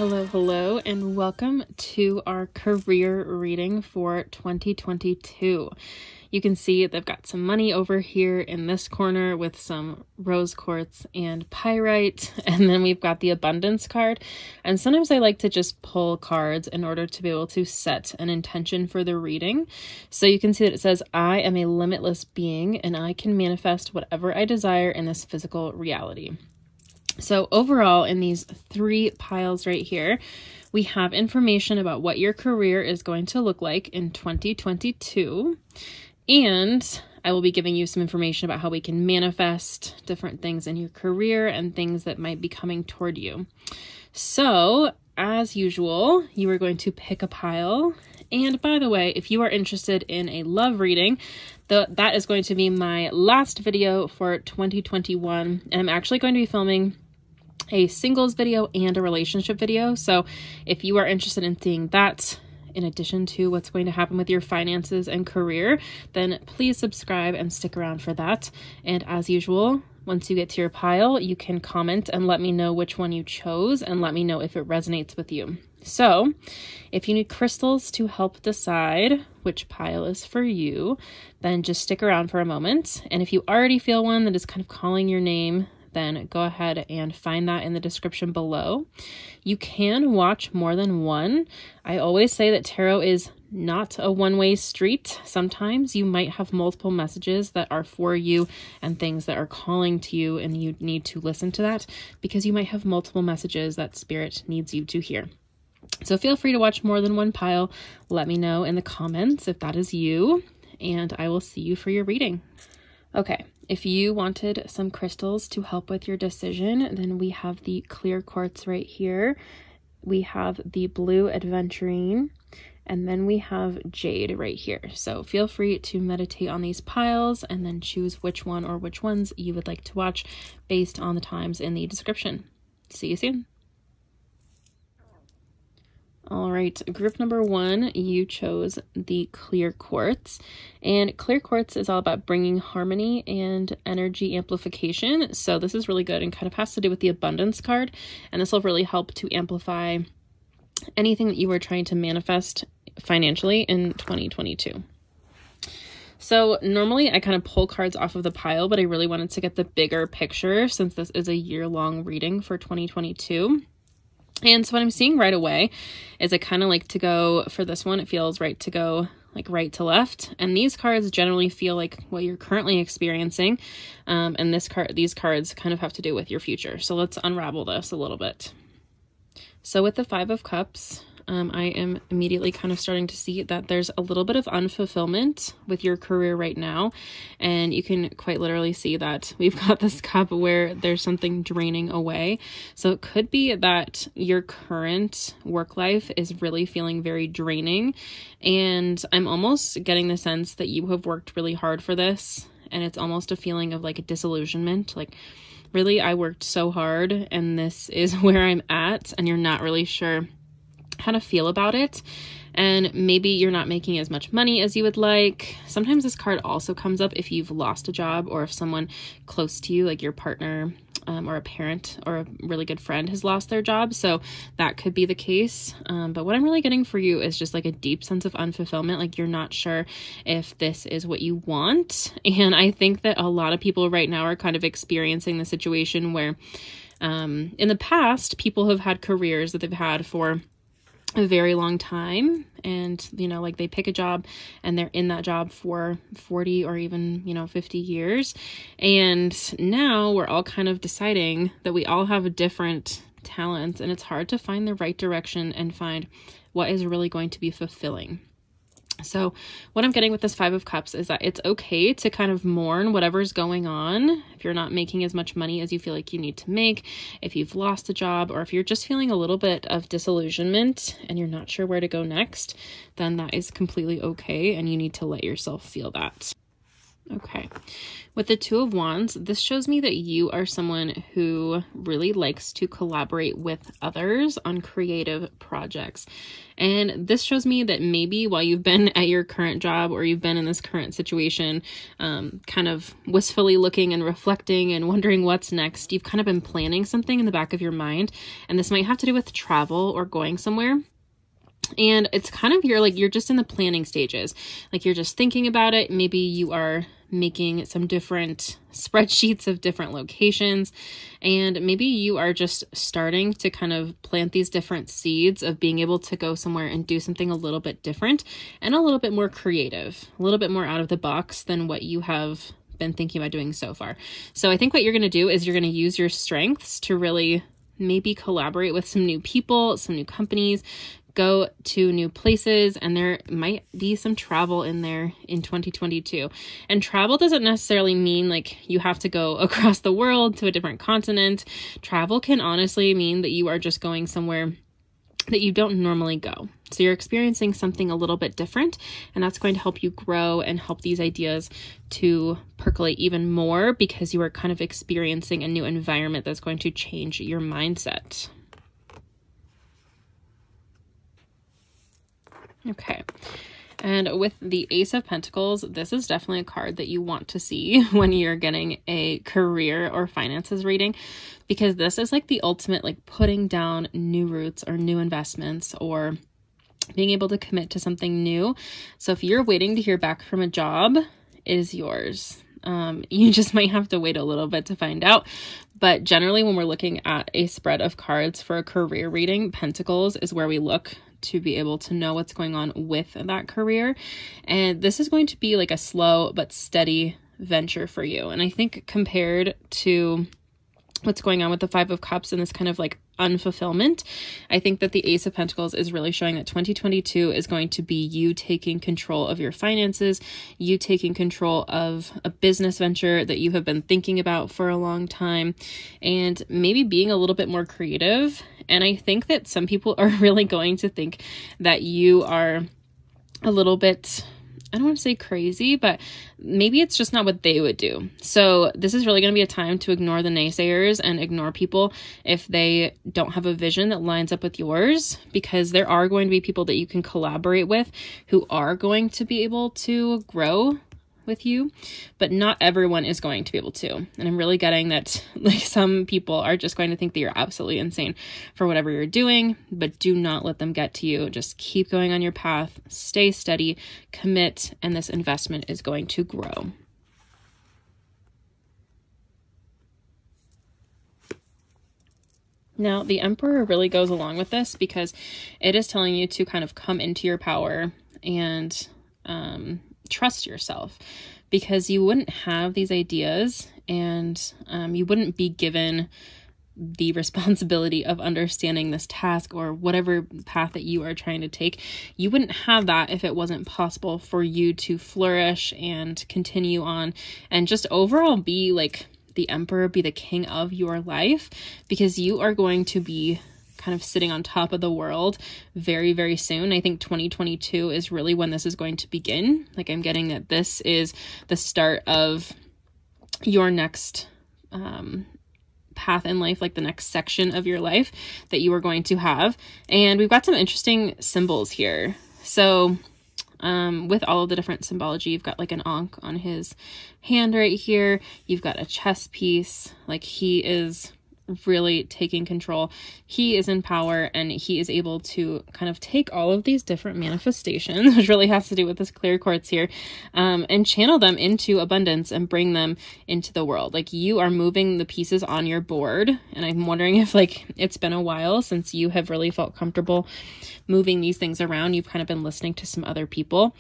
Hello, and welcome to our career reading for 2022. You can see they've got some money over here in this corner with some rose quartz and pyrite, and then we've got the abundance card. And sometimes I like to just pull cards in order to be able to set an intention for the reading. So you can see that it says, I am a limitless being and I can manifest whatever I desire in this physical reality. So overall, in these three piles right here, we have information about what your career is going to look like in 2022. And I will be giving you some information about how we can manifest different things in your career and things that might be coming toward you. So, as usual, you are going to pick a pile. And by the way, if you are interested in a love reading, that is going to be my last video for 2021. And I'm actually going to be filming a singles video and a relationship video. So if you are interested in seeing that, in addition to what's going to happen with your finances and career, then please subscribe and stick around for that. And as usual, once you get to your pile, you can comment and let me know which one you chose and let me know if it resonates with you. So if you need crystals to help decide which pile is for you, then just stick around for a moment. And if you already feel one that is kind of calling your name, then go ahead and find that in the description below. You can watch more than one. I always say that tarot is not a one-way street. Sometimes you might have multiple messages that are for you and things that are calling to you, and you need to listen to that because you might have multiple messages that spirit needs you to hear. So feel free to watch more than one pile. Let me know in the comments if that is you, and I will see you for your reading. Okay, if you wanted some crystals to help with your decision, then we have the clear quartz right here. We have the blue aventurine, and then we have jade right here. So feel free to meditate on these piles and then choose which one or which ones you would like to watch based on the times in the description. See you soon. All right, group number one, you chose the clear quartz, and clear quartz is all about bringing harmony and energy amplification. So this is really good and kind of has to do with the abundance card, and this will really help to amplify anything that you were trying to manifest financially in 2022. So normally I kind of pull cards off of the pile, but I really wanted to get the bigger picture since this is a year-long reading for 2022. And so what I'm seeing right away is I kind of like to go, for this one, it feels right to go like right to left. And these cards generally feel like what you're currently experiencing. And these cards kind of have to do with your future. So let's unravel this a little bit. So with the Five of Cups, I am immediately kind of starting to see that there's a little bit of unfulfillment with your career right now. And you can quite literally see that we've got this cup where there's something draining away. So it could be that your current work life is really feeling very draining. And I'm almost getting the sense that you have worked really hard for this. And it's almost a feeling of like a disillusionment, like, really, I worked so hard and this is where I'm at, and you're not really sure how to feel about it. And maybe you're not making as much money as you would like. Sometimes this card also comes up if you've lost a job or if someone close to you, like your partner or a parent or a really good friend, has lost their job. So that could be the case. But what I'm really getting for you is just like a deep sense of unfulfillment. Like you're not sure if this is what you want. And I think that a lot of people right now are kind of experiencing the situation where in the past, people have had careers that they've had for a very long time, and like they pick a job and they're in that job for 40 or even 50 years, and now we're all kind of deciding that we all have different talents, and it's hard to find the right direction and find what is really going to be fulfilling. So what I'm getting with this Five of Cups is that it's okay to kind of mourn whatever's going on. If you're not making as much money as you feel like you need to make, if you've lost a job, or if you're just feeling a little bit of disillusionment and you're not sure where to go next, then that is completely okay, and you need to let yourself feel that. Okay. With the Two of Wands, this shows me that you are someone who really likes to collaborate with others on creative projects. And this shows me that maybe while you've been at your current job or you've been in this current situation, kind of wistfully looking and reflecting and wondering what's next, you've kind of been planning something in the back of your mind. And this might have to do with travel or going somewhere. And it's kind of, you're just in the planning stages. Like you're just thinking about it. Maybe you are making some different spreadsheets of different locations. And maybe you are just starting to kind of plant these different seeds of being able to go somewhere and do something a little bit different and a little bit more creative, a little bit more out of the box than what you have been thinking about doing so far. So I think what you're going to do is you're going to use your strengths to really maybe collaborate with some new people, some new companies, go to new places, and there might be some travel in there in 2022. And travel doesn't necessarily mean like you have to go across the world to a different continent. Travel can honestly mean that you are just going somewhere that you don't normally go. So you're experiencing something a little bit different, and that's going to help you grow and help these ideas to percolate even more because you are kind of experiencing a new environment that's going to change your mindset. Okay, and with the Ace of Pentacles, this is definitely a card that you want to see when you're getting a career or finances reading, because this is like the ultimate, like putting down new roots or new investments or being able to commit to something new. So if you're waiting to hear back from a job, it is yours. You just might have to wait a little bit to find out. But generally, when we're looking at a spread of cards for a career reading, Pentacles is where we look to be able to know what's going on with that career. And this is going to be like a slow but steady venture for you. And I think compared to what's going on with the Five of Cups and this kind of like unfulfillment, I think that the Ace of Pentacles is really showing that 2022 is going to be you taking control of your finances, you taking control of a business venture that you have been thinking about for a long time, and maybe being a little bit more creative. And I think that some people are really going to think that you are a little bit, I don't want to say crazy, but maybe it's just not what they would do. So this is really going to be a time to ignore the naysayers and ignore people if they don't have a vision that lines up with yours, because there are going to be people that you can collaborate with who are going to be able to grow with you, but not everyone is going to be able to. And I'm really getting that like some people are just going to think that you're absolutely insane for whatever you're doing, but do not let them get to you. Just keep going on your path, stay steady, commit, and this investment is going to grow. Now, the Emperor really goes along with this because it is telling you to kind of come into your power and trust yourself, because you wouldn't have these ideas and you wouldn't be given the responsibility of understanding this task or whatever path that you are trying to take. You wouldn't have that if it wasn't possible for you to flourish and continue on and just overall be like the Emperor, be the king of your life, because you are going to be kind of sitting on top of the world very, very soon. I think 2022 is really when this is going to begin. Like I'm getting that this is the start of your next path in life, like the next section of your life that you are going to have. And we've got some interesting symbols here. So with all of the different symbology, you've got like an ankh on his hand right here. You've got a chess piece. Like he is really taking control. He is in power and he is able to kind of take all of these different manifestations, which really has to do with this clear quartz here, and channel them into abundance and bring them into the world. Like you are moving the pieces on your board. And I'm wondering if like it's been a while since you have really felt comfortable moving these things around. You've kind of been listening to some other people.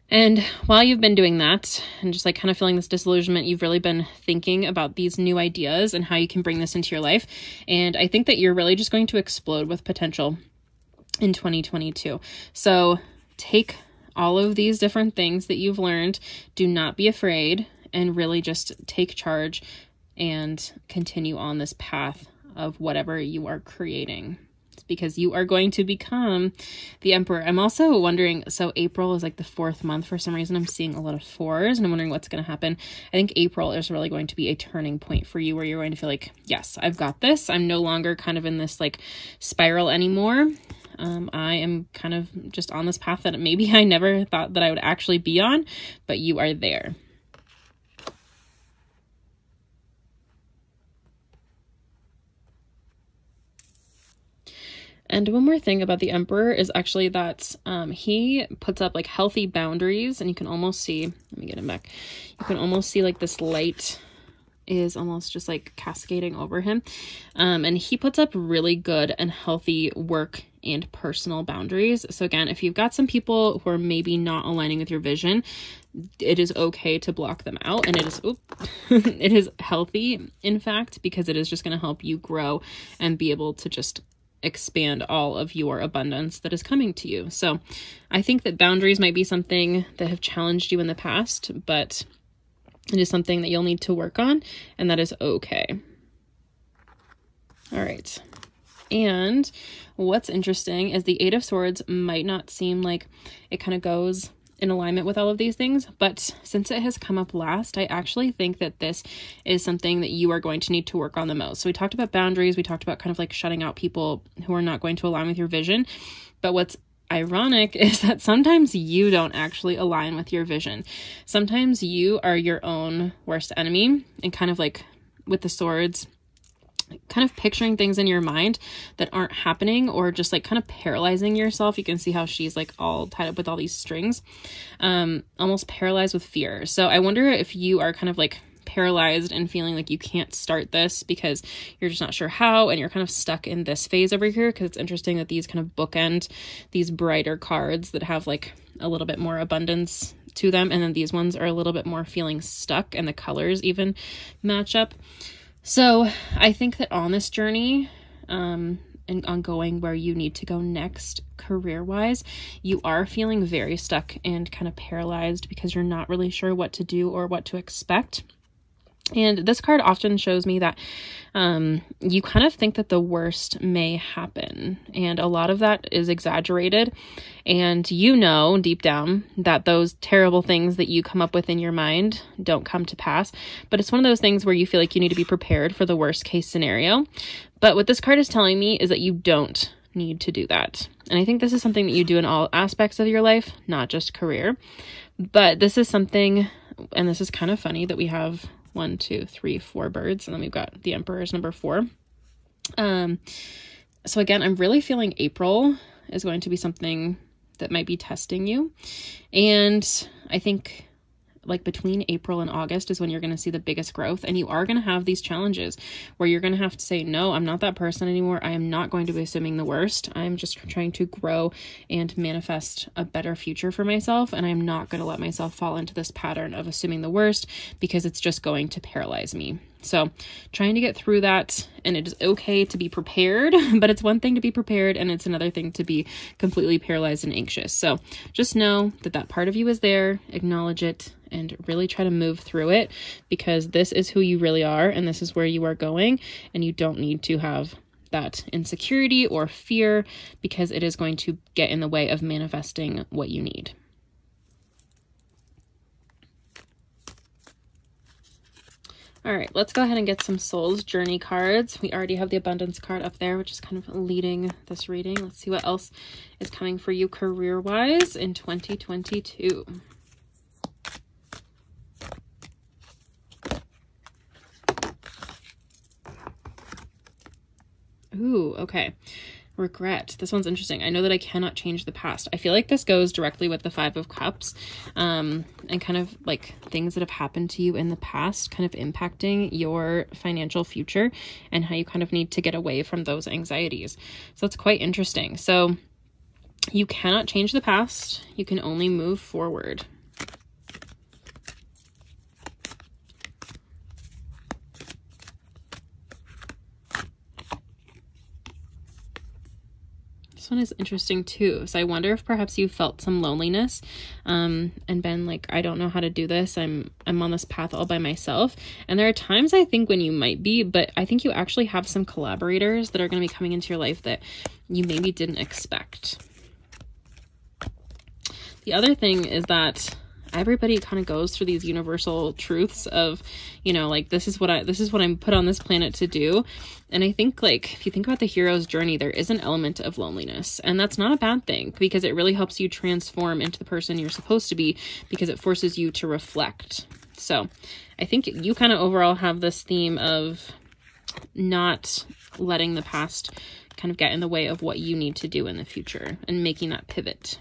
And while you've been doing that and just like kind of feeling this disillusionment, you've really been thinking about these new ideas and how you can bring this into your life. And I think that you're really just going to explode with potential in 2022. So take all of these different things that you've learned. Do not be afraid and really just take charge and continue on this path of whatever you are creating. because you are going to become the Emperor. I'm also wondering, so April is like the 4th month. For some reason, I'm seeing a lot of 4s, and I'm wondering what's going to happen. I think April is really going to be a turning point for you where you're going to feel like, yes, I've got this. I'm no longer kind of in this like spiral anymore. I am kind of just on this path that maybe I never thought that I would actually be on, but you are there. And one more thing about the Emperor is actually that he puts up like healthy boundaries, and you can almost see, let me get him back. You can almost see like this light is almost just like cascading over him. And he puts up really good and healthy work and personal boundaries. So again, if you've got some people who are maybe not aligning with your vision, it is okay to block them out. And it is, it is healthy, in fact, because it is just going to help you grow and be able to just expand all of your abundance that is coming to you. So I think that boundaries might be something that have challenged you in the past, but it is something that you'll need to work on, and that is okay. All right. And what's interesting is the 8 of Swords might not seem like it kind of goes in alignment with all of these things, but since it has come up last, I actually think that this is something that you are going to need to work on the most. So we talked about boundaries, we talked about kind of like shutting out people who are not going to align with your vision, but what's ironic is that sometimes you don't actually align with your vision. Sometimes you are your own worst enemy, and kind of like with the swords, kind of picturing things in your mind that aren't happening, or just like kind of paralyzing yourself. You can see how she's like all tied up with all these strings, almost paralyzed with fear. So I wonder if you are kind of like paralyzed and feeling like you can't start this because you're just not sure how, and you're kind of stuck in this phase over here. Because it's interesting that these kind of bookend these brighter cards that have like a little bit more abundance to them, and then these ones are a little bit more feeling stuck, and the colors even match up. So I think that on this journey, and on going where you need to go next career-wise, you are feeling very stuck and kind of paralyzed because you're not really sure what to do or what to expect. And this card often shows me that you kind of think that the worst may happen. And a lot of that is exaggerated. And you know deep down that those terrible things that you come up with in your mind don't come to pass. But it's one of those things where you feel like you need to be prepared for the worst case scenario. But what this card is telling me is that you don't need to do that. And I think this is something that you do in all aspects of your life, not just career. But this is something, and this is kind of funny that we have 1, 2, 3, 4 birds, and then we've got the Emperor's number 4. So again, I'm really feeling April is going to be something that might be testing you. And I think like between April and August is when you're going to see the biggest growth, and you are going to have these challenges where you're going to have to say, no, I'm not that person anymore. I am not going to be assuming the worst. I'm just trying to grow and manifest a better future for myself. And I'm not going to let myself fall into this pattern of assuming the worst, because it's just going to paralyze me. So trying to get through that, and it is okay to be prepared, but it's one thing to be prepared and it's another thing to be completely paralyzed and anxious. So just know that that part of you is there, acknowledge it, and really try to move through it, because this is who you really are and this is where you are going, and you don't need to have that insecurity or fear, because it is going to get in the way of manifesting what you need. All right, let's go ahead and get some Soul's Journey cards. We already have the Abundance card up there, which is kind of leading this reading. Let's see what else is coming for you career-wise in 2022. Ooh, okay. Regret. This one's interesting. I know that I cannot change the past. I feel like this goes directly with the 5 of Cups, and kind of like things that have happened to you in the past kind of impacting your financial future and how you kind of need to get away from those anxieties. So it's quite interesting. So you cannot change the past. You can only move forward. This one is interesting too. So I wonder if perhaps you felt some loneliness, and been like, I don't know how to do this. I'm on this path all by myself. And there are times I think when you might be, but I think you actually have some collaborators that are going to be coming into your life that you maybe didn't expect. The other thing is that everybody kind of goes through these universal truths of, you know, like, this is what I'm put on this planet to do. And I think, like, if you think about the hero's journey, there is an element of loneliness, and that's not a bad thing, because it really helps you transform into the person you're supposed to be, because it forces you to reflect. So I think you kind of overall have this theme of not letting the past kind of get in the way of what you need to do in the future and making that pivot.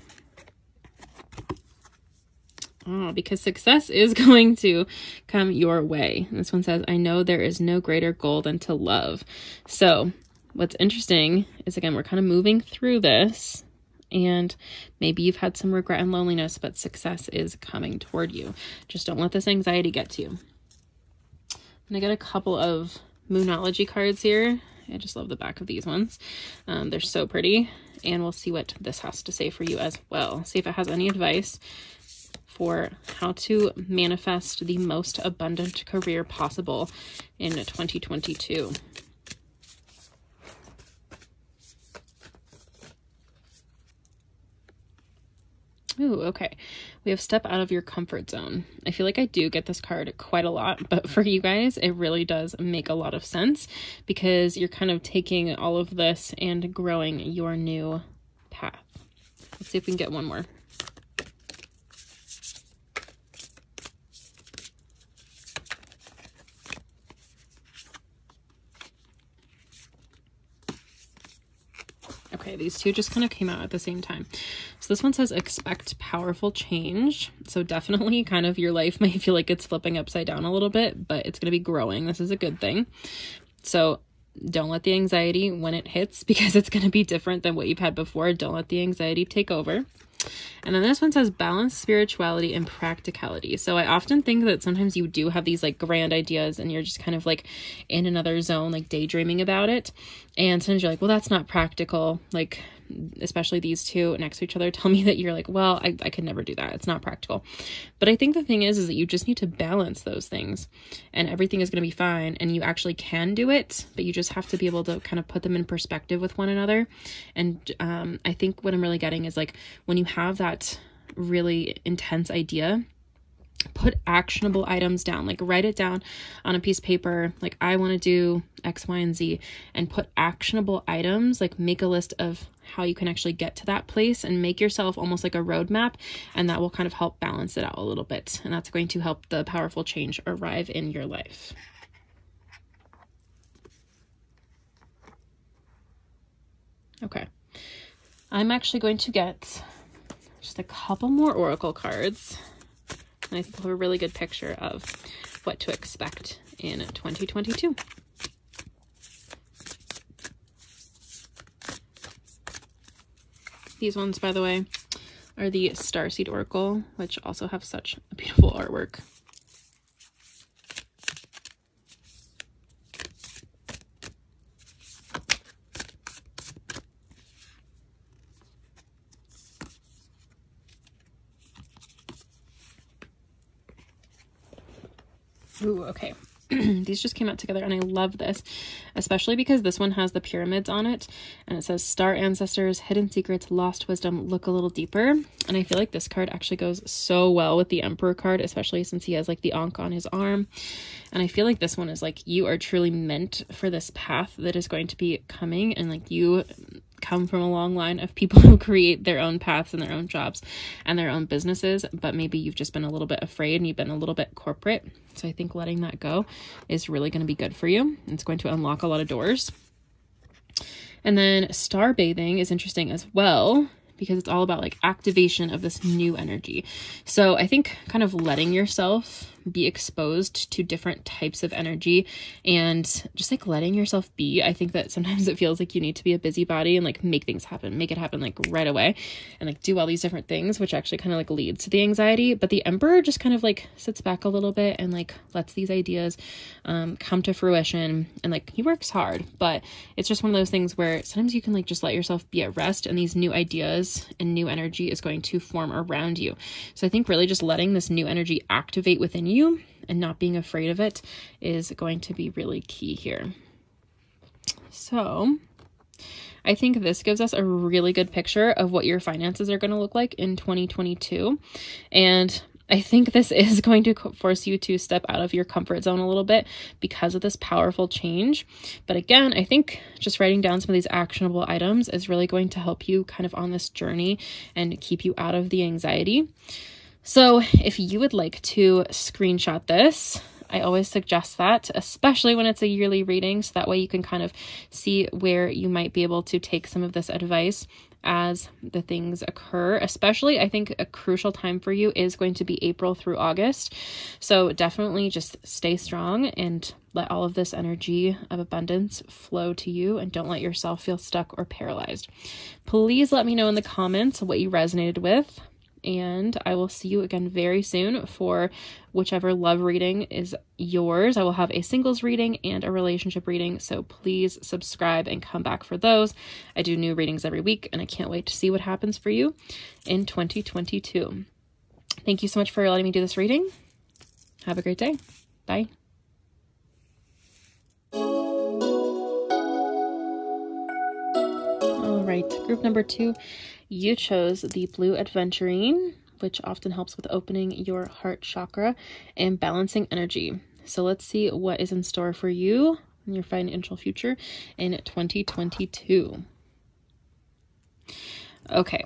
Oh, because success is going to come your way. And this one says, I know there is no greater goal than to love. So what's interesting is, again, we're kind of moving through this, and maybe you've had some regret and loneliness, but success is coming toward you. Just don't let this anxiety get to you. And I got a couple of Moonology cards here. I just love the back of these ones. They're so pretty. And we'll see what this has to say for you as well. See if it has any advice for how to manifest the most abundant career possible in 2022. Ooh, okay. We have step out of your comfort zone. I feel like I do get this card quite a lot, but for you guys, it really does make a lot of sense, because you're kind of taking all of this and growing your new path. Let's see if we can get one more. Okay, these two just kind of came out at the same time. So this one says, expect powerful change. So definitely kind of your life might feel like it's flipping upside down a little bit, but it's going to be growing. This is a good thing. So don't let the anxiety when it hits, because it's going to be different than what you've had before. Don't let the anxiety take over. And then this one says balance spirituality and practicality. So I often think that sometimes you do have these like grand ideas and you're just kind of like in another zone, like daydreaming about it. And sometimes you're like, well, that's not practical. Like, especially these two next to each other tell me that you're like, well, I could never do that. It's not practical. But I think the thing is that you just need to balance those things, and everything is going to be fine, and you actually can do it, but you just have to be able to kind of put them in perspective with one another. And I think what I'm really getting is, like, when you have that really intense idea, put actionable items down, like write it down on a piece of paper, like I want to do X, Y, and Z, and put actionable items, like make a list of how you can actually get to that place and make yourself almost like a roadmap, and that will kind of help balance it out a little bit, and that's going to help the powerful change arrive in your life. Okay, I'm actually going to get just a couple more oracle cards, and I think we'll have a really good picture of what to expect in 2022. These ones, by the way, are the Starseed Oracle, which also have such a beautiful artwork. Ooh, okay. These just came out together, and I love this, especially because this one has the pyramids on it, and it says star ancestors, hidden secrets, lost wisdom, look a little deeper. And I feel like this card actually goes so well with the Emperor card, especially since he has like the Ankh on his arm. And I feel like this one is like, you are truly meant for this path that is going to be coming, and like you come from a long line of people who create their own paths and their own jobs and their own businesses, but maybe you've just been a little bit afraid and you've been a little bit corporate. So I think letting that go is really going to be good for you. It's going to unlock a lot of doors. And then star bathing is interesting as well, because it's all about like activation of this new energy. So I think kind of letting yourself be exposed to different types of energy and just like letting yourself be. I think that sometimes it feels like you need to be a busybody and like make things happen, make it happen like right away, and like do all these different things, which actually kind of like leads to the anxiety. But the Emperor just kind of like sits back a little bit and like lets these ideas come to fruition, and like he works hard, but it's just one of those things where sometimes you can like just let yourself be at rest, and these new ideas and new energy is going to form around you. So I think really just letting this new energy activate within you and not being afraid of it is going to be really key here. So I think this gives us a really good picture of what your finances are going to look like in 2022. And I think this is going to force you to step out of your comfort zone a little bit because of this powerful change. But again, I think just writing down some of these actionable items is really going to help you kind of on this journey and keep you out of the anxiety. So if you would like to screenshot this, I always suggest that, especially when it's a yearly reading, so that way you can kind of see where you might be able to take some of this advice as the things occur. Especially, I think a crucial time for you is going to be April through August. So definitely just stay strong and let all of this energy of abundance flow to you, and don't let yourself feel stuck or paralyzed. Please let me know in the comments what you resonated with. And I will see you again very soon for whichever love reading is yours. I will have a singles reading and a relationship reading, so please subscribe and come back for those. I do new readings every week, and I can't wait to see what happens for you in 2022. Thank you so much for letting me do this reading. Have a great day. Bye. All right, group number 2. You chose the Blue Adventurine, which often helps with opening your heart chakra and balancing energy. So let's see what is in store for you in your financial future in 2022. Okay,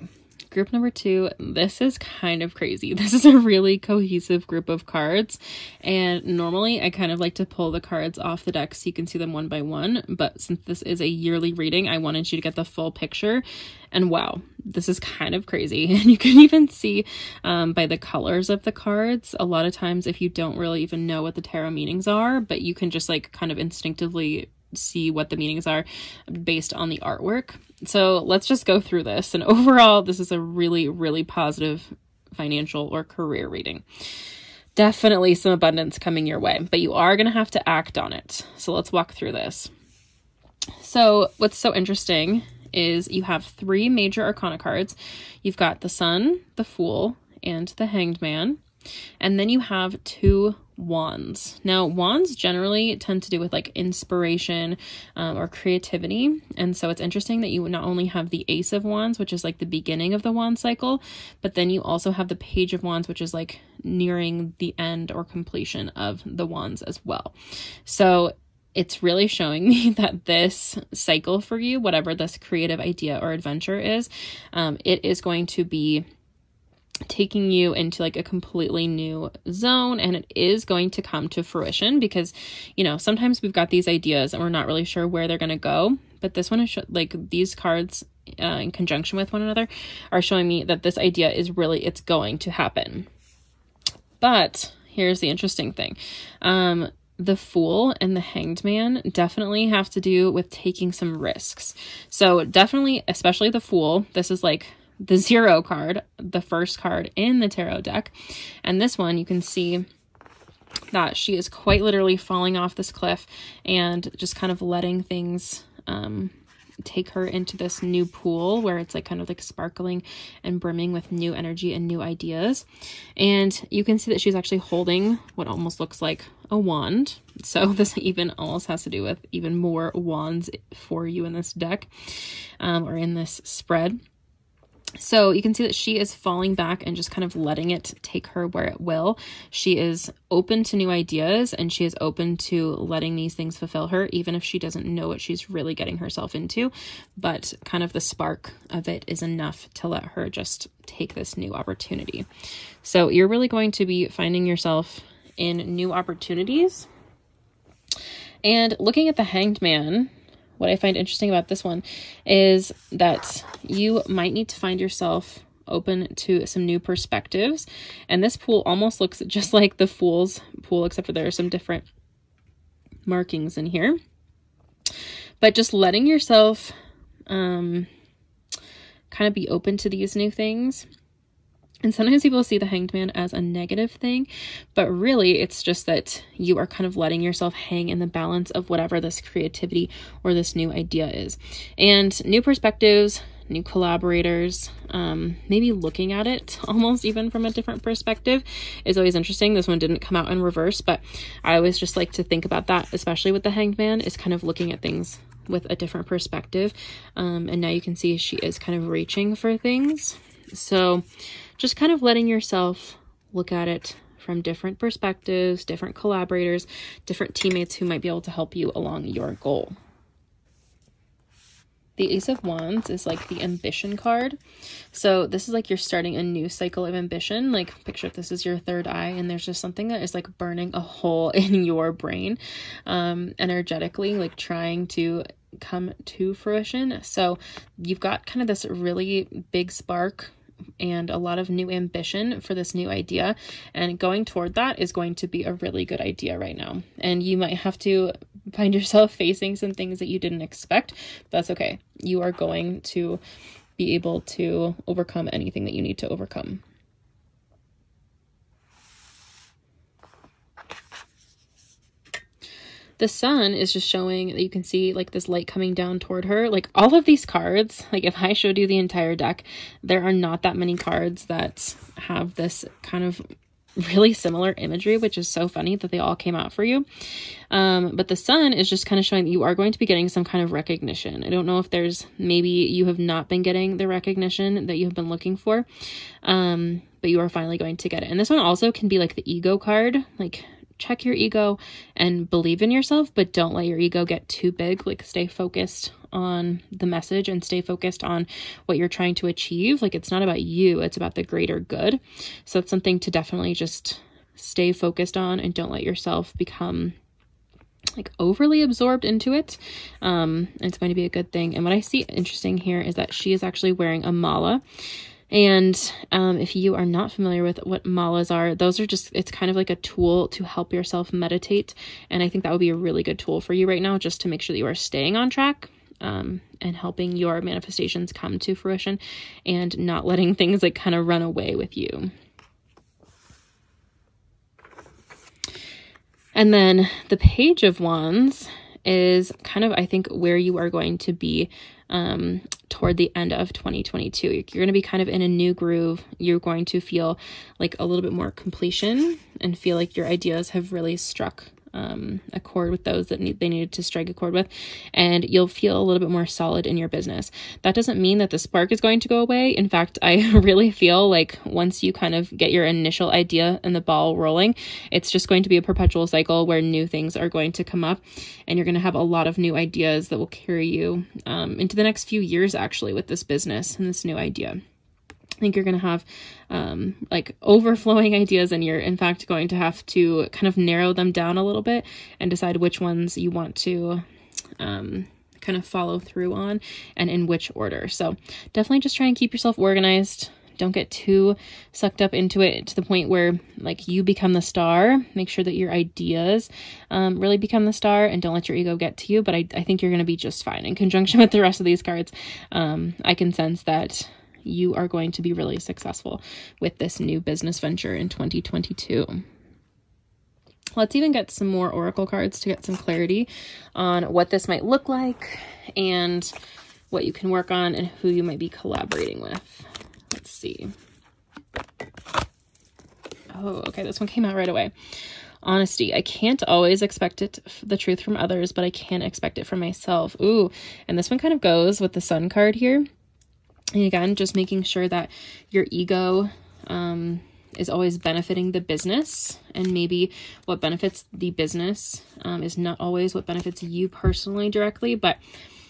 group number 2, this is kind of crazy. This is a really cohesive group of cards, and normally I kind of like to pull the cards off the deck so you can see them one by one, but since this is a yearly reading, I wanted you to get the full picture. And wow, this is kind of crazy. And you can even see by the colors of the cards, a lot of times if you don't really even know what the tarot meanings are, but you can just like kind of instinctively see what the meanings are based on the artwork. So let's just go through this. And overall, this is a really, really positive financial or career reading. Definitely some abundance coming your way, but you are going to have to act on it. So let's walk through this. So what's so interesting is you have 3 major arcana cards. You've got the Sun, the Fool, and the Hanged Man. And then you have 2 wands. Now, wands generally tend to do with like inspiration or creativity. And so it's interesting that you not only have the Ace of Wands, which is like the beginning of the wand cycle, but then you also have the Page of Wands, which is like nearing the end or completion of the wands as well. So it's really showing me that this cycle for you, whatever this creative idea or adventure is, it is going to be taking you into like a completely new zone, and it is going to come to fruition because, you know, sometimes we've got these ideas and we're not really sure where they're going to go. But this one is like these cards in conjunction with one another are showing me that this idea is really, it's going to happen. But here's the interesting thing. The Fool and the Hanged Man definitely have to do with taking some risks. So definitely, especially the Fool, this is like the 0 card, the first card in the tarot deck. And this one, you can see that she is quite literally falling off this cliff and just kind of letting things take her into this new pool where it's like kind of like sparkling and brimming with new energy and new ideas. And you can see that she's actually holding what almost looks like a wand. So this even almost has to do with even more wands for you in this deck or in this spread. So you can see that she is falling back and just kind of letting it take her where it will. She is open to new ideas, and she is open to letting these things fulfill her, even if she doesn't know what she's really getting herself into. But kind of the spark of it is enough to let her just take this new opportunity. So you're really going to be finding yourself in new opportunities. And looking at the Hanged Man, what I find interesting about this one is that you might need to find yourself open to some new perspectives. And this pool almost looks just like the Fool's pool, except for there are some different markings in here. But just letting yourself kind of be open to these new things. And sometimes people see the Hanged Man as a negative thing, but really it's just that you are kind of letting yourself hang in the balance of whatever this creativity or this new idea is. And new perspectives, new collaborators, maybe looking at it almost even from a different perspective is always interesting. This one didn't come out in reverse, but I always just like to think about that, especially with the Hanged Man, is kind of looking at things with a different perspective. And now you can see she is kind of reaching for things. So just kind of letting yourself look at it from different perspectives, different collaborators, different teammates who might be able to help you along your goal. The Ace of Wands is like the ambition card. So this is like you're starting a new cycle of ambition. Like picture if this is your third eye and there's just something that is like burning a hole in your brain, energetically, like trying to come to fruition. So you've got kind of this really big spark and a lot of new ambition for this new idea, and going toward that is going to be a really good idea right now. And you might have to find yourself facing some things that you didn't expect. That's okay. You are going to be able to overcome anything that you need to overcome. The Sun is just showing that you can see like this light coming down toward her. Like all of these cards, like if I showed you the entire deck, there are not that many cards that have this kind of really similar imagery, which is so funny that they all came out for you. But the Sun is just kind of showing that you are going to be getting some kind of recognition. I don't know if maybe you have not been getting the recognition that you have been looking for, but you are finally going to get it. And this one also can be like the ego card, like check your ego and believe in yourself, but don't let your ego get too big. Like stay focused on the message and stay focused on what you're trying to achieve. Like it's not about you, it's about the greater good. So it's something to definitely just stay focused on, and don't let yourself become like overly absorbed into it. It's going to be a good thing. And what I see interesting here is that she is actually wearing a mala. And if you are not familiar with what malas are, those are just, it's kind of like a tool to help yourself meditate. And I think that would be a really good tool for you right now, just to make sure that you are staying on track, and helping your manifestations come to fruition and not letting things like kind of run away with you. And then the Page of Wands is kind of, I think, where you are going to be toward the end of 2022. You're going to be kind of in a new groove. You're going to feel like a little bit more completion and feel like your ideas have really struck a chord with those that they needed to strike a chord with, and you'll feel a little bit more solid in your business. That doesn't mean that the spark is going to go away. In fact, I really feel like once you kind of get your initial idea and the ball rolling, it's just going to be a perpetual cycle where new things are going to come up, and you're going to have a lot of new ideas that will carry you into the next few years, actually, with this business and this new idea. I think you're going to have like overflowing ideas, and you're in fact going to have to kind of narrow them down a little bit and decide which ones you want to kind of follow through on and in which order. So definitely just try and keep yourself organized. Don't get too sucked up into it to the point where like you become the star. Make sure that your ideas really become the star, and don't let your ego get to you. But I think you're going to be just fine. In conjunction with the rest of these cards, I can sense that you are going to be really successful with this new business venture in 2022. Let's even get some more oracle cards to get some clarity on what this might look like and what you can work on and who you might be collaborating with. Let's see. Oh, okay. This one came out right away. Honesty. I can't always expect the truth from others, but I can expect it from myself. Ooh, and this one kind of goes with the Sun card here. And again, just making sure that your ego is always benefiting the business, and maybe what benefits the business is not always what benefits you personally directly. But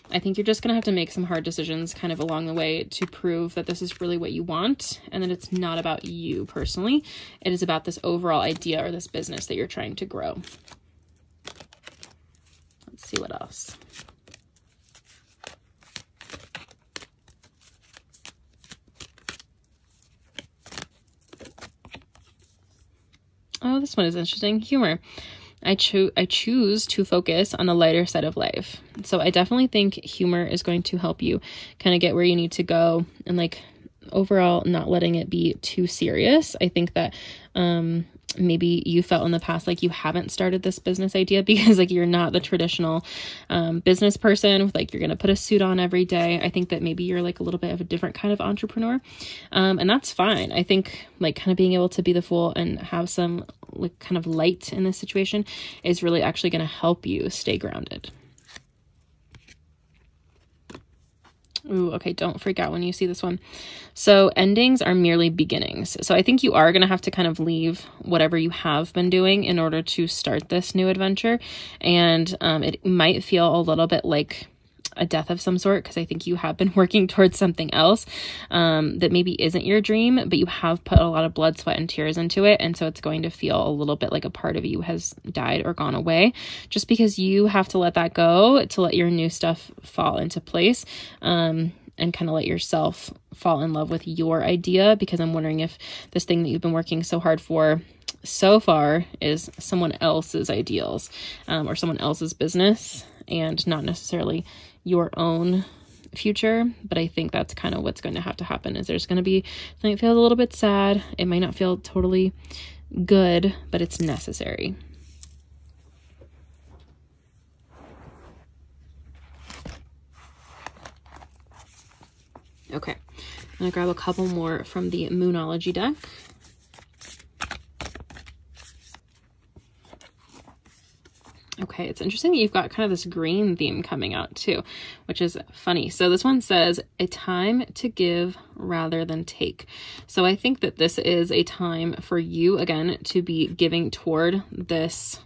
I think you're just going to have to make some hard decisions kind of along the way to prove that this is really what you want, and that it's not about you personally. It is about this overall idea or this business that you're trying to grow. Let's see what else. Oh, this one is interesting. Humor. I choose to focus on the lighter side of life. So I definitely think humor is going to help you kind of get where you need to go, and like overall not letting it be too serious. I think that maybe you felt in the past like you haven't started this business idea because like you're not the traditional business person with like you're gonna put a suit on every day. I think that maybe you're like a little bit of a different kind of entrepreneur, and that's fine. I think like kind of being able to be the fool and have some like kind of light in this situation is really actually going to help you stay grounded. Ooh, okay, don't freak out when you see this one. So endings are merely beginnings. So I think you are going to have to kind of leave whatever you have been doing in order to start this new adventure. And it might feel a little bit like a death of some sort, because I think you have been working towards something else that maybe isn't your dream, but you have put a lot of blood, sweat, and tears into it. And so it's going to feel a little bit like a part of you has died or gone away, just because you have to let that go to let your new stuff fall into place, and kind of let yourself fall in love with your idea. Because I'm wondering if this thing that you've been working so hard for so far is someone else's ideals, or someone else's business, and not necessarily your own future. But I think that's kind of what's going to have to happen, is there's going to be something that feels a little bit sad. It might not feel totally good, but it's necessary. Okay, I'm going to grab a couple more from the Moonology deck. Okay, it's interesting that you've got kind of this green theme coming out too, which is funny. So this one says, a time to give rather than take. So I think that this is a time for you, again, to be giving toward this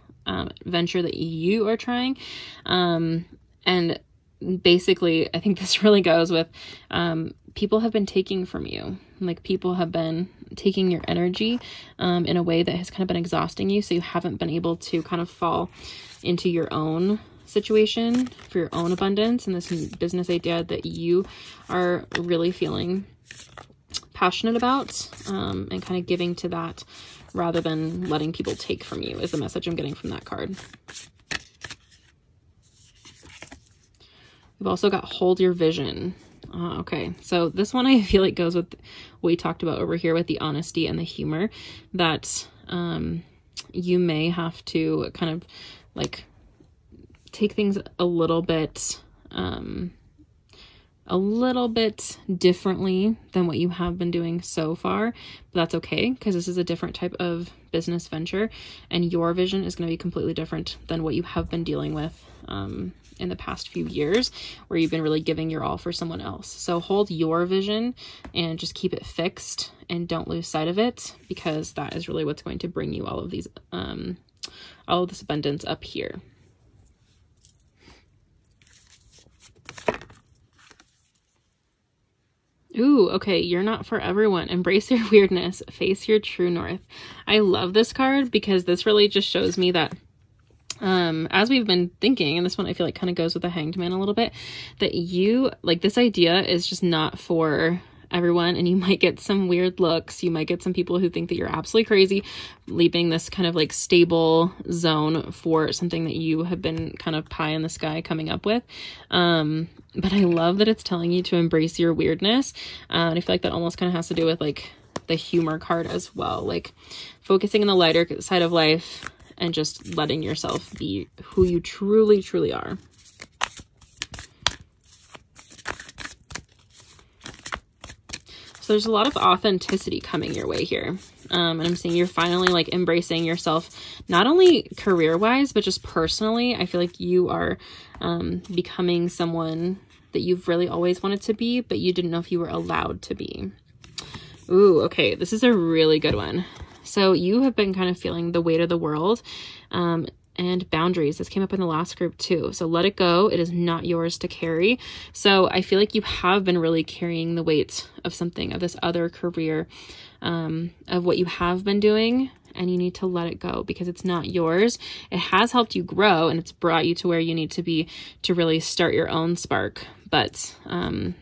venture that you are trying. And basically, I think this really goes with people have been taking from you. Like people have been taking your energy in a way that has kind of been exhausting you. So you haven't been able to kind of fall into your own situation for your own abundance and this business idea that you are really feeling passionate about, and kind of giving to that rather than letting people take from you is the message I'm getting from that card. We've also got hold your vision. Okay, so this one I feel like goes with what we talked about over here with the honesty and the humor, that you may have to kind of like take things a little bit differently than what you have been doing so far. But that's okay, because this is a different type of business venture and your vision is going to be completely different than what you have been dealing with in the past few years, where you've been really giving your all for someone else. So hold your vision and just keep it fixed and don't lose sight of it, because that is really what's going to bring you all of these all of this abundance up here. Ooh, okay, you're not for everyone. Embrace your weirdness. Face your true north. I love this card because this really just shows me that as we've been thinking, and this one I feel like kind of goes with the Hanged Man a little bit, that you, like, this idea is just not for everyone, and you might get some weird looks. You might get some people who think that you're absolutely crazy, leaving this kind of like stable zone for something that you have been kind of pie in the sky coming up with. But I love that it's telling you to embrace your weirdness. And I feel like that almost kind of has to do with like the humor card as well, like focusing on the lighter side of life and just letting yourself be who you truly, truly are. So there's a lot of authenticity coming your way here. And I'm seeing you're finally like embracing yourself, not only career-wise, but just personally. I feel like you are becoming someone that you've really always wanted to be, but you didn't know if you were allowed to be. Ooh, okay, this is a really good one. So you have been kind of feeling the weight of the world, and boundaries. This came up in the last group too. So let it go. It is not yours to carry. So I feel like you have been really carrying the weight of something, of this other career, of what you have been doing, and you need to let it go because it's not yours. It has helped you grow and it's brought you to where you need to be to really start your own spark. But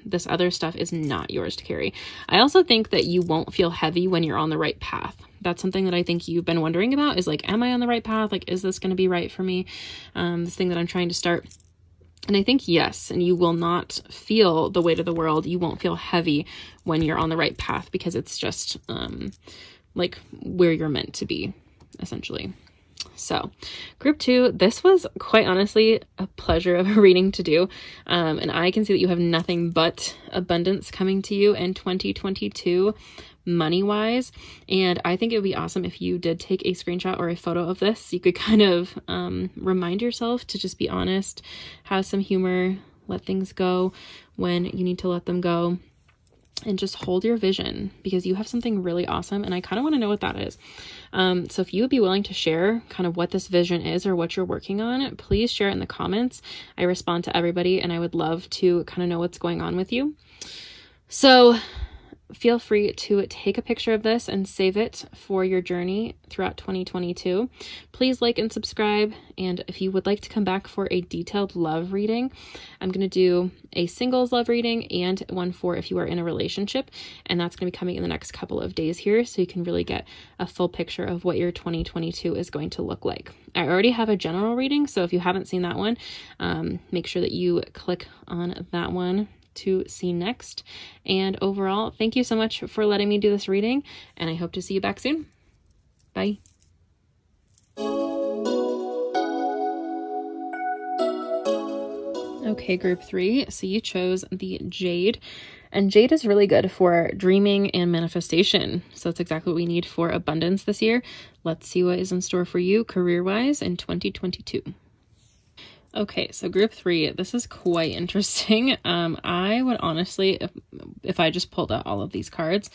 this other stuff is not yours to carry. I also think that you won't feel heavy when you're on the right path. that's something that I think you've been wondering about, is like, am I on the right path? Like, is this going to be right for me? This thing that I'm trying to start. And I think yes, and you will not feel the weight of the world. You won't feel heavy when you're on the right path, because it's just like where you're meant to be, essentially. So group 2, this was quite honestly a pleasure of a reading to do. And I can see that you have nothing but abundance coming to you in 2022. Money-wise, and I think it would be awesome if you did take a screenshot or a photo of this. You could kind of remind yourself to just be honest, have some humor, let things go when you need to let them go, and just hold your vision, because you have something really awesome, and I kind of want to know what that is. So if you would be willing to share kind of what this vision is or what you're working on, please share it in the comments. I respond to everybody, and I would love to kind of know what's going on with you. So feel free to take a picture of this and save it for your journey throughout 2022. Please like and subscribe. And if you would like to come back for a detailed love reading, I'm going to do a singles love reading and one for if you are in a relationship. And that's going to be coming in the next couple of days here, so you can really get a full picture of what your 2022 is going to look like. I already have a general reading, so if you haven't seen that one, make sure that you click on that one to see next. And overall, thank you so much for letting me do this reading, and I hope to see you back soon. Bye. Okay, group 3. So you chose the Jade, and Jade is really good for dreaming and manifestation. So that's exactly what we need for abundance this year. Let's see what is in store for you career-wise in 2022. Okay, so group 3, this is quite interesting. I would honestly, if I just pulled out all of these cards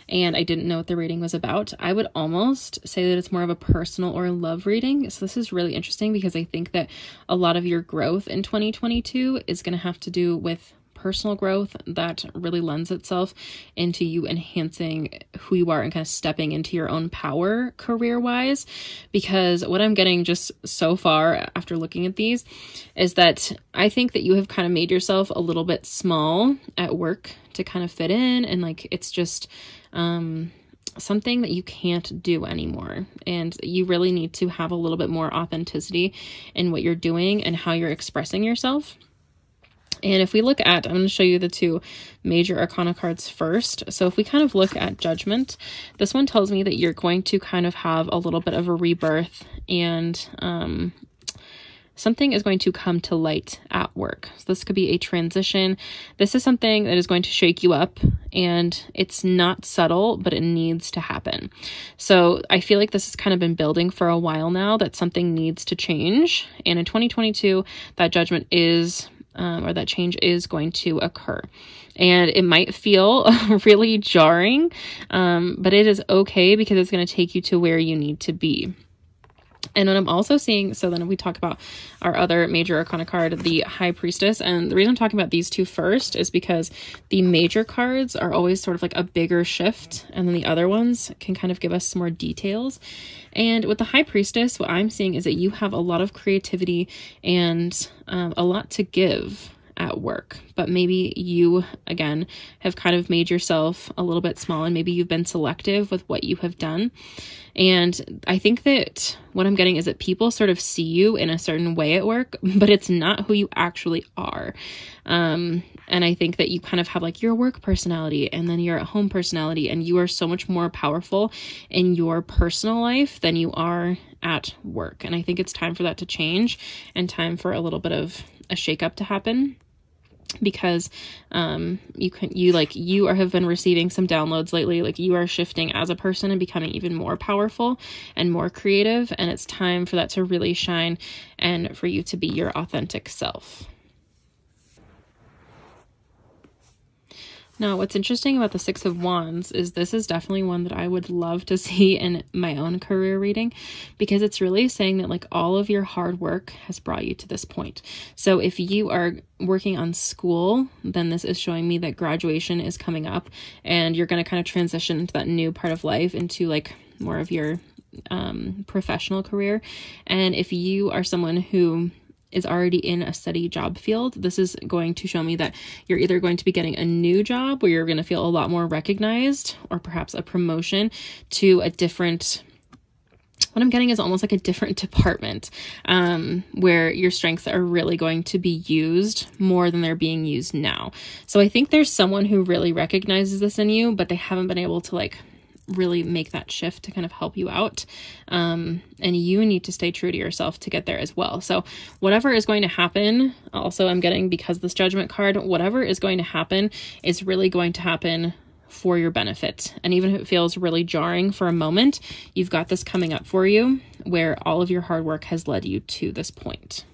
and I didn't know what the reading was about, I would almost say that it's more of a personal or love reading. So this is really interesting, because I think that a lot of your growth in 2022 is going to have to do with personal growth that really lends itself into you enhancing who you are and kind of stepping into your own power career-wise. Because what I'm getting just so far after looking at these is that I think that you have kind of made yourself a little bit small at work to kind of fit in, and like it's just something that you can't do anymore, and you really need to have a little bit more authenticity in what you're doing and how you're expressing yourself. And if we look at, I'm going to show you the 2 major arcana cards first. So if we kind of look at Judgment, this one tells me that you're going to kind of have a little bit of a rebirth, and something is going to come to light at work. So this could be a transition. This is something that is going to shake you up, and it's not subtle, but it needs to happen. So I feel like this has kind of been building for a while now, that something needs to change. And in 2022, that judgment is or that change is going to occur. And it might feel really jarring, but it is okay, because it's going to take you to where you need to be. And what I'm also seeing, so then we talk about our other major arcana card, the High Priestess. And the reason I'm talking about these 2 first is because the major cards are always sort of like a bigger shift, and then the other ones can kind of give us some more details. And with the High Priestess, what I'm seeing is that you have a lot of creativity and a lot to give at work, but maybe you, again, have kind of made yourself a little bit small, and maybe you've been selective with what you have done. And I think that what I'm getting is that people sort of see you in a certain way at work, but it's not who you actually are. And I think that you kind of have like your work personality and then your home personality, and you are so much more powerful in your personal life than you are at work. And I think it's time for that to change, and time for a little bit of a shakeup to happen. Because you have been receiving some downloads lately, like you are shifting as a person and becoming even more powerful and more creative, and it's time for that to really shine and for you to be your authentic self. Now, what's interesting about the Six of Wands is this is definitely one that I would love to see in my own career reading, because it's really saying that like all of your hard work has brought you to this point. So if you are working on school, then this is showing me that graduation is coming up, and you're going to kind of transition into that new part of life, into like more of your professional career. And if you are someone who is already in a steady job field, this is going to show me that you're either going to be getting a new job where you're going to feel a lot more recognized, or perhaps a promotion to a different, what I'm getting is almost like a different department, where your strengths are really going to be used more than they're being used now. So I think there's someone who really recognizes this in you, but they haven't been able to like really make that shift to kind of help you out. And you need to stay true to yourself to get there as well. So whatever is going to happen, also I'm getting, because this Judgment card, whatever is going to happen is really going to happen for your benefit. And even if it feels really jarring for a moment, you've got this coming up for you where all of your hard work has led you to this point.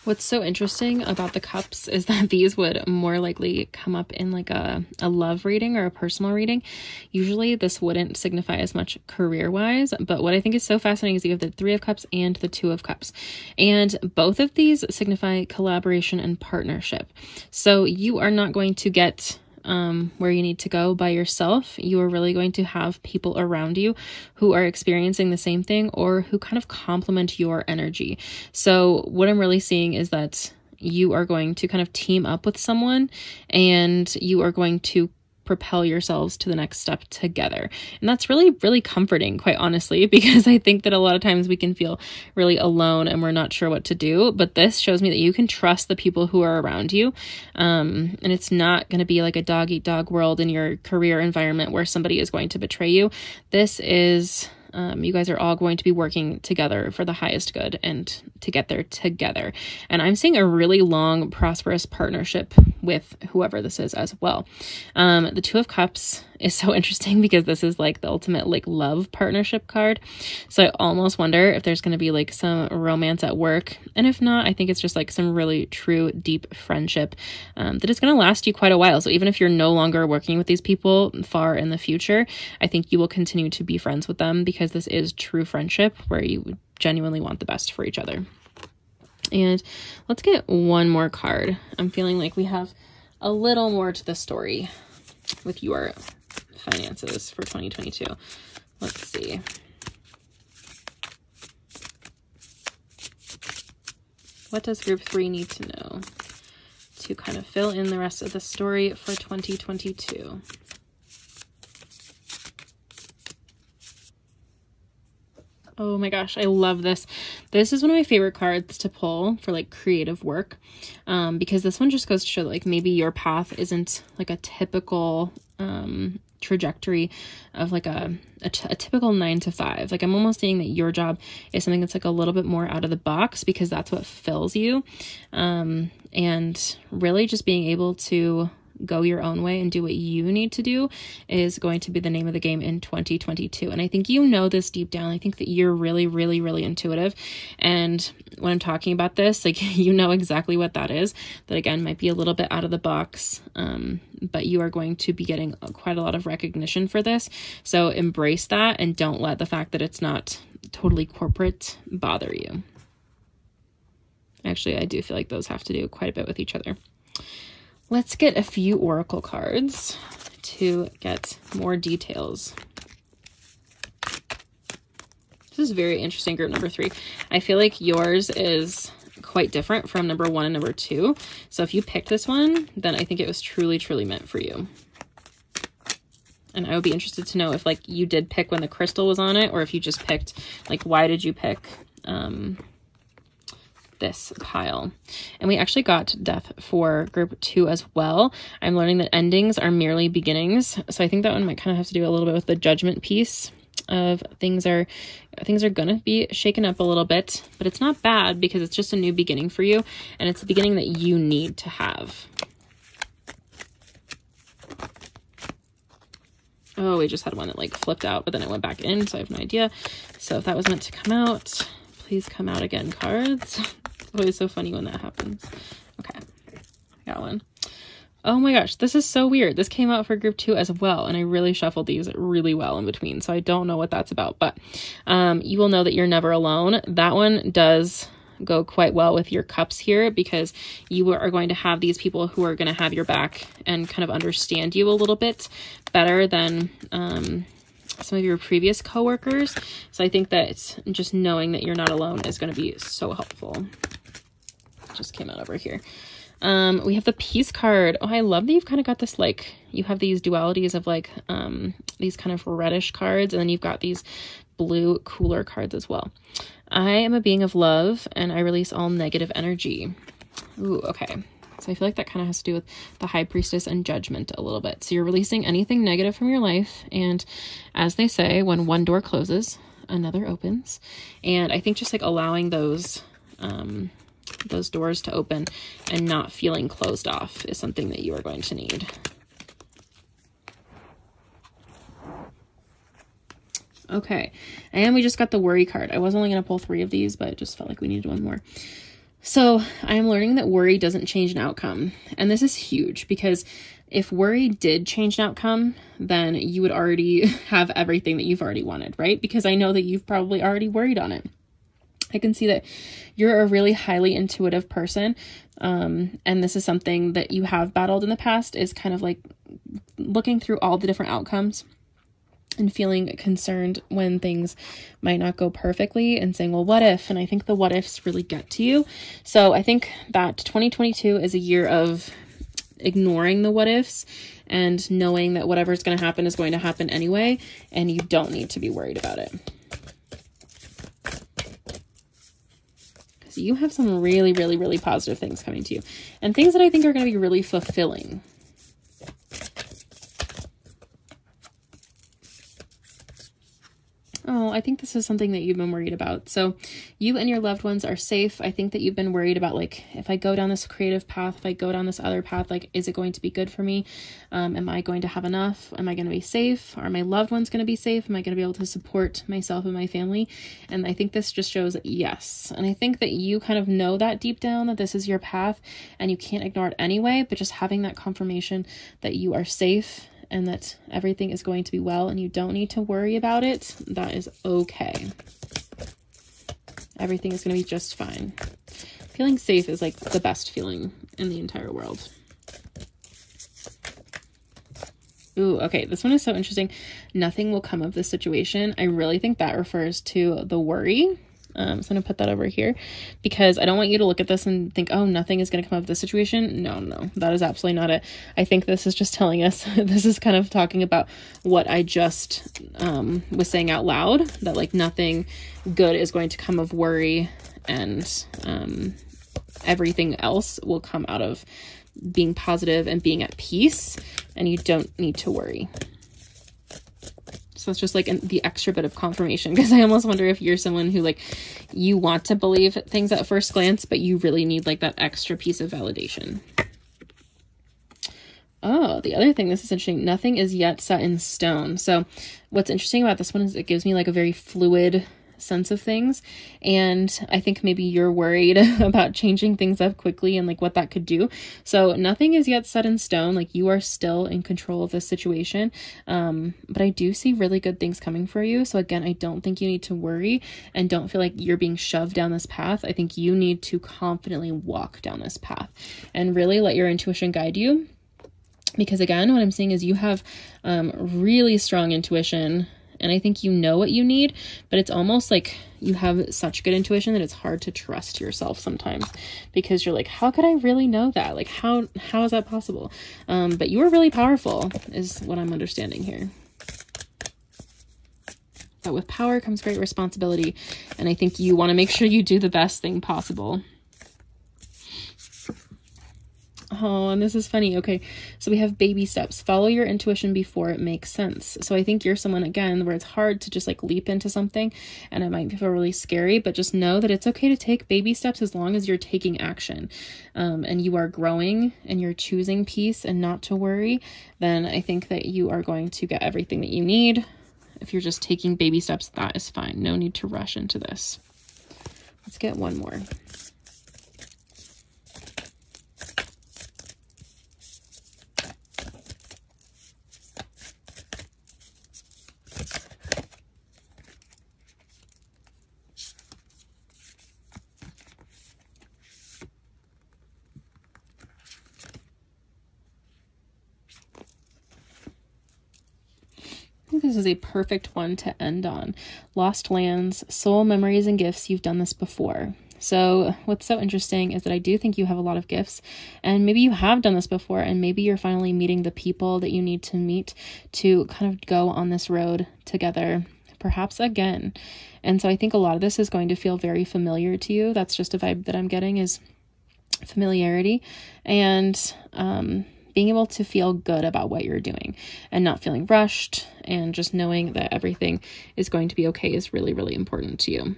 What's so interesting about the cups is that these would more likely come up in like a love reading or a personal reading. Usually this wouldn't signify as much career-wise, but what I think is so fascinating is you have the Three of Cups and the Two of Cups. And both of these signify collaboration and partnership. So you are not going to get where you need to go by yourself. You are really going to have people around you who are experiencing the same thing or who kind of complement your energy. So what I'm really seeing is that you are going to kind of team up with someone and you are going to propel yourselves to the next step together. And that's really, really comforting, quite honestly, because I think that a lot of times we can feel really alone and we're not sure what to do. But this shows me that you can trust the people who are around you. And it's not going to be like a dog eat dog world in your career environment where somebody is going to betray you. This is, you guys are all going to be working together for the highest good and to get there together. And I'm seeing a really long, prosperous partnership with whoever this is as well. The Two of Cups is so interesting because this is like the ultimate like love partnership card. So I almost wonder if there's going to be like some romance at work. And if not, I think it's just like some really true, deep friendship that is going to last you quite a while. So even if you're no longer working with these people far in the future, I think you will continue to be friends with them because this is true friendship where you genuinely want the best for each other. And let's get one more card. I'm feeling like we have a little more to the story with your finances for 2022. Let's see. What does group 3 need to know to kind of fill in the rest of the story for 2022? Oh my gosh, I love this. This is one of my favorite cards to pull for like creative work, because this one just goes to show that, like, maybe your path isn't like a typical trajectory of like a typical 9 to 5. Like, I'm almost seeing that your job is something that's like a little bit more out of the box because that's what fills you, and really just being able to go your own way and do what you need to do is going to be the name of the game in 2022. And I think you know this deep down. I think that you're really, really, really intuitive. And when I'm talking about this, like, you know exactly what that is. That again might be a little bit out of the box, but you are going to be getting quite a lot of recognition for this. So embrace that and don't let the fact that it's not totally corporate bother you. Actually, I do feel like those have to do quite a bit with each other. Let's get a few oracle cards to get more details. This is very interesting, group number 3. I feel like yours is quite different from number 1 and number 2. So if you picked this one, then I think it was truly, truly meant for you. And I would be interested to know if like you did pick when the crystal was on it, or if you just picked, like, why did you pick this pile? And we actually got death for group 2 as well. I'm learning that endings are merely beginnings. So I think that one might kind of have to do a little bit with the judgment piece of things are gonna be shaken up a little bit, but it's not bad because it's just a new beginning for you, and it's a beginning that you need to have. Oh, we just had one that like flipped out, but then it went back in, so I have no idea. So if that was meant to come out, please come out again, cards. It's always so funny when that happens. Okay, I got one. Oh my gosh, this is so weird. This came out for group 2 as well, and I really shuffled these really well in between, so I don't know what that's about, but you will know that you're never alone. That one does go quite well with your cups here, because you are going to have these people who are going to have your back and kind of understand you a little bit better than some of your previous coworkers. So I think that just knowing that you're not alone is going to be so helpful. Just came out over here. We have the Peace card. Oh, I love that you've kind of got this, like, you have these dualities of like these kind of reddish cards, and then you've got these blue cooler cards as well. I am a being of love, and I release all negative energy. Ooh, okay. So I feel like that kind of has to do with the High Priestess and Judgment a little bit. So you're releasing anything negative from your life. And as they say, when one door closes, another opens. And I think just like allowing those doors to open and not feeling closed off is something that you are going to need. Okay. And we just got the Worry card. I was only going to pull 3 of these, but it just felt like we needed one more. So I am learning that worry doesn't change an outcome. And this is huge, because if worry did change an outcome, then you would already have everything that you've already wanted, right? Because I know that you've probably already worried on it. I can see that you're a really highly intuitive person. And this is something that you have battled in the past, is kind of like looking through all the different outcomes and feeling concerned when things might not go perfectly and saying, well, what if? And I think the what ifs really get to you. So I think that 2022 is a year of ignoring the what ifs and knowing that whatever's going to happen is going to happen anyway, and you don't need to be worried about it. Because you have some really, really, really positive things coming to you, and things that I think are going to be really fulfilling. Oh, I think this is something that you've been worried about. So you and your loved ones are safe. I think that you've been worried about, like, if I go down this creative path, if I go down this other path, like, is it going to be good for me? Am I going to have enough? Am I going to be safe? Are my loved ones going to be safe? Am I going to be able to support myself and my family? And I think this just shows yes. And I think that you kind of know that deep down, that this is your path and you can't ignore it anyway, but just having that confirmation that you are safe and that everything is going to be well and you don't need to worry about it, that is okay. Everything is going to be just fine. Feeling safe is like the best feeling in the entire world. Ooh, okay, this one is so interesting. Nothing will come of this situation. I really think that refers to the worry. So I'm going to put that over here, because I don't want you to look at this and think, oh, nothing is going to come of this situation. No, that is absolutely not it. I think this is just telling us, this is kind of talking about what I just was saying out loud, that like nothing good is going to come of worry, and everything else will come out of being positive and being at peace, and you don't need to worry. So it's just like the extra bit of confirmation, because I almost wonder if you're someone who, like, you want to believe things at first glance, but you really need like that extra piece of validation. Oh, the other thing, this is interesting. Nothing is yet set in stone. So what's interesting about this one is it gives me like a very fluid sense of things, and I think maybe you're worried about changing things up quickly and like what that could do. So nothing is yet set in stone. Like, you are still in control of this situation, but I do see really good things coming for you. So again, I don't think you need to worry, and don't feel like you're being shoved down this path. I think you need to confidently walk down this path and really let your intuition guide you, because again, what I'm seeing is you have really strong intuition. And I think you know what you need, but it's almost like you have such good intuition that it's hard to trust yourself sometimes, because you're like, how could I really know that? Like, how is that possible? But you are really powerful is what I'm understanding here. But with power comes great responsibility. And I think you want to make sure you do the best thing possible. Oh, and this is funny. Okay, so we have baby steps. Follow your intuition before it makes sense. So I think you're someone, again, where it's hard to just like leap into something, and it might feel really scary, but just know that it's okay to take baby steps as long as you're taking action, and you are growing and you're choosing peace and not to worry. Then I think that you are going to get everything that you need. If you're just taking baby steps, that is fine. No need to rush into this. Let's get one more. think this is a perfect one to end on. Lost lands, soul memories, and gifts. You've done this before. So what's so interesting is that I do think you have a lot of gifts, and maybe you have done this before, and maybe you're finally meeting the people that you need to meet to kind of go on this road together, perhaps again. And so I think a lot of this is going to feel very familiar to you. That's just a vibe that I'm getting, is familiarity and being able to feel good about what you're doing and not feeling rushed, and just knowing that everything is going to be okay is really, really important to you.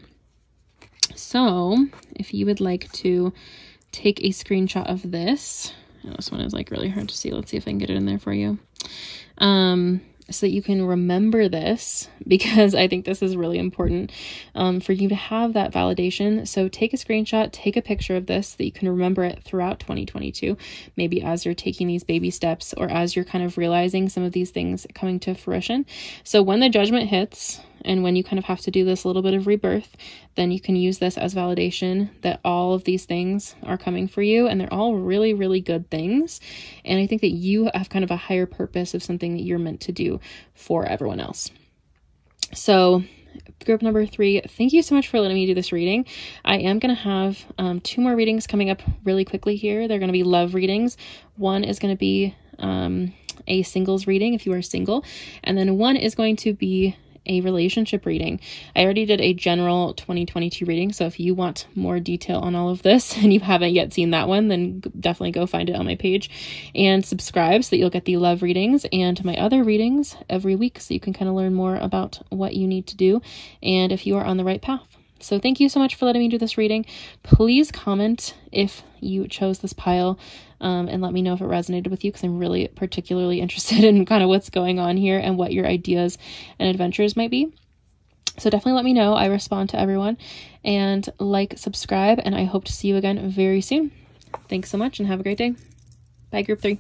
So if you would like to take a screenshot of this, this one is like really hard to see. Let's see if I can get it in there for you. So that you can remember this, because I think this is really important for you to have that validation. So take a screenshot, take a picture of this so that you can remember it throughout 2022, maybe as you're taking these baby steps or as you're kind of realizing some of these things coming to fruition. So when the judgment hits, and when you kind of have to do this little bit of rebirth, then you can use this as validation that all of these things are coming for you, and they're all really, really good things. And I think that you have kind of a higher purpose of something that you're meant to do for everyone else. So group number 3, thank you so much for letting me do this reading. I am going to have 2 more readings coming up really quickly here. They're going to be love readings. One is going to be a singles reading if you are single, and then one is going to be a relationship reading. I already did a general 2022 reading, so if you want more detail on all of this and you haven't yet seen that one, then definitely go find it on my page and subscribe so that you'll get the love readings and my other readings every week, so you can kind of learn more about what you need to do and if you are on the right path. So thank you so much for letting me do this reading. Please comment if you chose this pile and let me know if it resonated with you, because I'm really particularly interested in kind of what's going on here and what your ideas and adventures might be. So definitely let me know. I respond to everyone. And like, subscribe, and I hope to see you again very soon. Thanks so much and have a great day. Bye, group 3.